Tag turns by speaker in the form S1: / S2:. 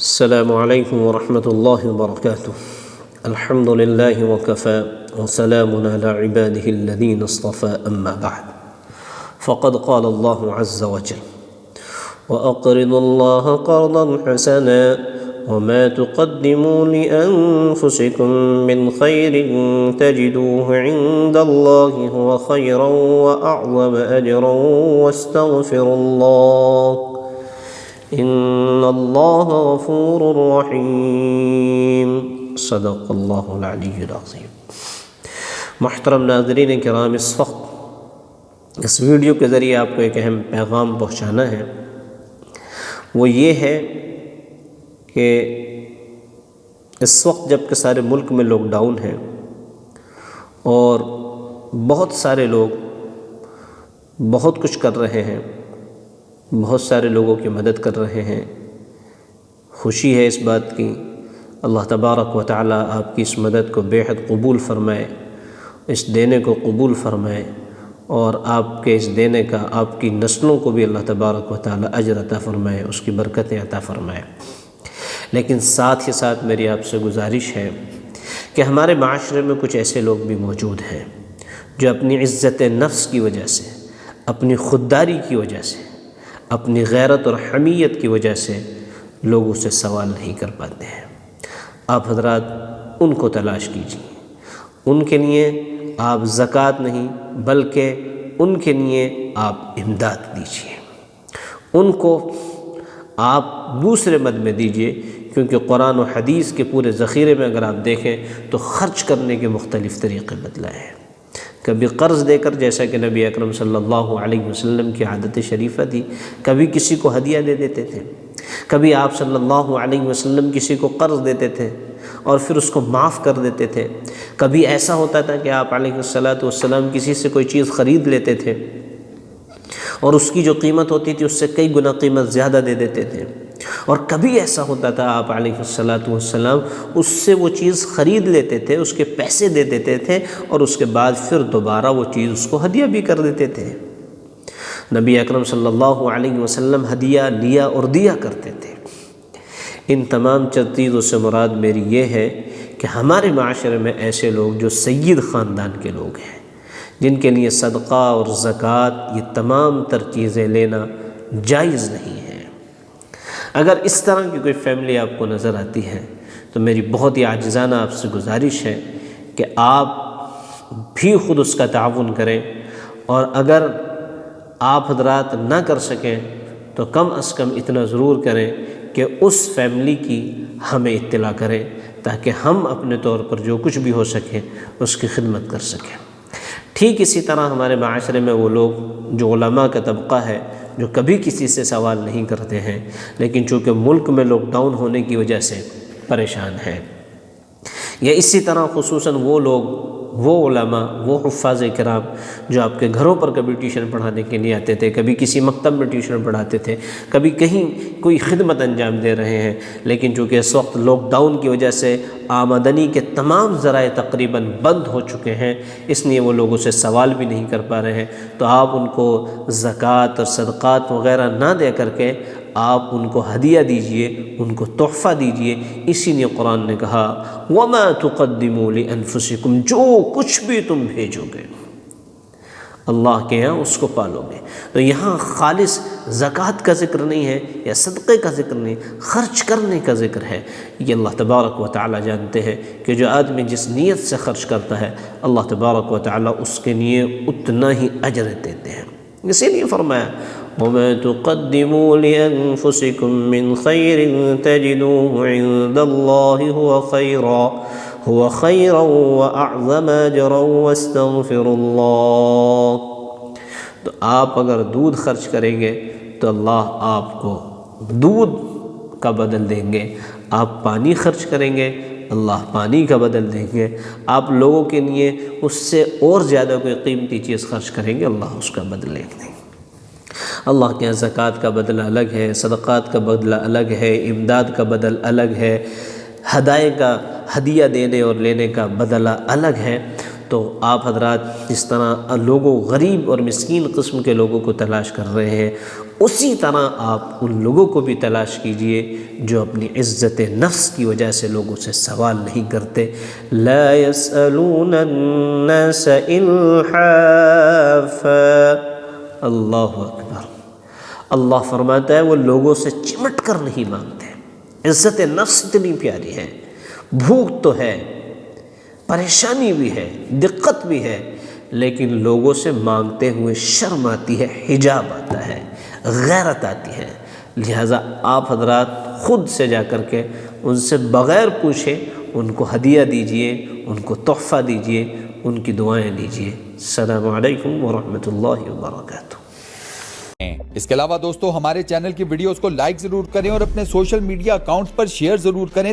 S1: السلام عليكم ورحمة الله وبركاته. الحمد لله وكفى وسلام على عباده الذين اصطفى أما بعد. فقد قال الله عز وجل: وأقرضوا الله قرضا حسنا وما تقدموا لأنفسكم من خير تجدوه عند الله هو خيرا وأعظم أجرا واستغفروا الله ان اللہ غفور رحیم. صدق اللہ العلی العظیم. محترم ناظرین کرام، اس وقت اس ویڈیو کے ذریعے آپ کو ایک اہم پیغام پہنچانا ہے. وہ یہ ہے کہ اس وقت جب کہ سارے ملک میں لاک ڈاؤن ہے اور بہت سارے لوگ بہت کچھ کر رہے ہیں، بہت سارے لوگوں کی مدد کر رہے ہیں، خوشی ہے اس بات کی. اللہ تبارک و تعالیٰ آپ کی اس مدد کو بے حد قبول فرمائے، اس دینے کو قبول فرمائے، اور آپ کے اس دینے کا آپ کی نسلوں کو بھی اللہ تبارک و تعالیٰ اجر عطا فرمائے، اس کی برکتیں عطا فرمائے. لیکن ساتھ ہی ساتھ میری آپ سے گزارش ہے کہ ہمارے معاشرے میں کچھ ایسے لوگ بھی موجود ہیں جو اپنی عزت نفس کی وجہ سے، اپنی خودداری کی وجہ سے، اپنی غیرت اور حمیت کی وجہ سے لوگوں سے سوال نہیں کر پاتے ہیں. آپ حضرات ان کو تلاش کیجیے. ان کے لیے آپ زکوٰۃ نہیں بلکہ ان کے لیے آپ امداد دیجیے. ان کو آپ دوسرے مد میں دیجیے، کیونکہ قرآن و حدیث کے پورے ذخیرے میں اگر آپ دیکھیں تو خرچ کرنے کے مختلف طریقے بتلائے ہیں. کبھی قرض دے کر، جیسا کہ نبی اکرم صلی اللہ علیہ وسلم کی عادت شریفہ تھی. کبھی کسی کو ہدیہ دے دیتے تھے، کبھی آپ صلی اللہ علیہ وسلم کسی کو قرض دیتے تھے اور پھر اس کو معاف کر دیتے تھے. کبھی ایسا ہوتا تھا کہ آپ علیہ السلام کسی سے کوئی چیز خرید لیتے تھے اور اس کی جو قیمت ہوتی تھی اس سے کئی گنا قیمت زیادہ دے دیتے تھے. اور کبھی ایسا ہوتا تھا آپ علیہ السلام اس سے وہ چیز خرید لیتے تھے، اس کے پیسے دے دیتے تھے، اور اس کے بعد پھر دوبارہ وہ چیز اس کو ہدیہ بھی کر دیتے تھے. نبی اکرم صلی اللہ علیہ وسلم ہدیہ لیا اور دیا کرتے تھے. ان تمام چیزوں سے مراد میری یہ ہے کہ ہمارے معاشرے میں ایسے لوگ جو سید خاندان کے لوگ ہیں، جن کے لیے صدقہ اور زکوٰۃ یہ تمام تر چیزیں لینا جائز نہیں ہے. اگر اس طرح کی کوئی فیملی آپ کو نظر آتی ہے تو میری بہت ہی عاجزانہ آپ سے گزارش ہے کہ آپ بھی خود اس کا تعاون کریں، اور اگر آپ حضرات نہ کر سکیں تو کم از کم اتنا ضرور کریں کہ اس فیملی کی ہمیں اطلاع کریں، تاکہ ہم اپنے طور پر جو کچھ بھی ہو سکے اس کی خدمت کر سکیں. ٹھیک اسی طرح ہمارے معاشرے میں وہ لوگ جو علماء کا طبقہ ہے، جو کبھی کسی سے سوال نہیں کرتے ہیں، لیکن چونکہ ملک میں لاک ڈاؤن ہونے کی وجہ سے پریشان ہیں. یا اسی طرح خصوصاً وہ لوگ، وہ علماء، وہ حفاظ کرام جو آپ کے گھروں پر کبھی ٹیوشن پڑھانے کے لیے آتے تھے، کبھی کسی مکتب میں ٹیوشن پڑھاتے تھے، کبھی کہیں کوئی خدمت انجام دے رہے ہیں، لیکن چونکہ اس وقت لاک ڈاؤن کی وجہ سے آمدنی کے تمام ذرائع تقریباً بند ہو چکے ہیں، اس لیے وہ لوگوں سے سوال بھی نہیں کر پا رہے ہیں. تو آپ ان کو زکوٰۃ اور صدقات وغیرہ نہ دے کر کے آپ ان کو ہدیہ دیجئے، ان کو تحفہ دیجئے. اسی لیے قرآن نے کہا وَمَا تُقَدِّمُوا لِأَنفُسِكُمْ، جو کچھ بھی تم بھیجو گے اللہ کے یہاں اس کو پالو گے. تو یہاں خالص زکوٰۃ کا ذکر نہیں ہے یا صدقے کا ذکر نہیں، خرچ کرنے کا ذکر ہے. یہ اللہ تبارک و تعالیٰ جانتے ہیں کہ جو آدمی جس نیت سے خرچ کرتا ہے اللہ تبارک و تعالیٰ اس کے لیے اتنا ہی اجر دیتے ہیں. اسی لیے فرمایا وَمَا تُقَدِّمُوا لِأَنفُسِكُم مِّن خَيْرٍ تَجِدُوهُ عِندَ اللَّهِ هُوَ خَيْرًا وَأَعْظَمَ أَجْرًا وَاسْتَغْفِرُوا اللَّهَ. تو آپ اگر دودھ خرچ کریں گے تو اللہ آپ کو دودھ کا بدل دیں گے. آپ پانی خرچ کریں گے اللہ پانی کا بدل دیں گے. آپ لوگوں کے لیے اس سے اور زیادہ کوئی قیمتی چیز خرچ کریں گے اللہ اس کا بدل لیں گے. اللہ کے یہاں زکوٰۃ کا بدلہ الگ ہے، صدقات کا بدلہ الگ ہے، امداد کا بدل الگ ہے، ہدایے کا ہدیہ دینے اور لینے کا بدلہ الگ ہے. تو آپ حضرات جس طرح لوگوں غریب اور مسکین قسم کے لوگوں کو تلاش کر رہے ہیں، اسی طرح آپ ان لوگوں کو بھی تلاش کیجئے جو اپنی عزت نفس کی وجہ سے لوگوں سے سوال نہیں کرتے۔ لا يسألون الناس الحافا۔ اللہ اکبر۔ اللہ فرماتا ہے وہ لوگوں سے چمٹ کر نہیں مانگتے۔ عزت نفس اتنی پیاری ہے، بھوک تو ہے، پریشانی بھی ہے، دقت بھی ہے، لیکن لوگوں سے مانگتے ہوئے شرم آتی ہے، حجاب آتا ہے، غیرت آتی ہے۔ لہٰذا آپ حضرات خود سے جا کر کے ان سے بغیر پوچھے ان کو ہدیہ دیجئے، ان کو تحفہ دیجئے، ان کی دعائیں لیجئے۔ السلام علیکم ورحمۃ اللہ وبرکاتہ۔
S2: اس کے علاوہ دوستو ہمارے چینل کی ویڈیوز کو لائک ضرور کریں اور اپنے سوشل میڈیا اکاؤنٹس پر شیئر ضرور کریں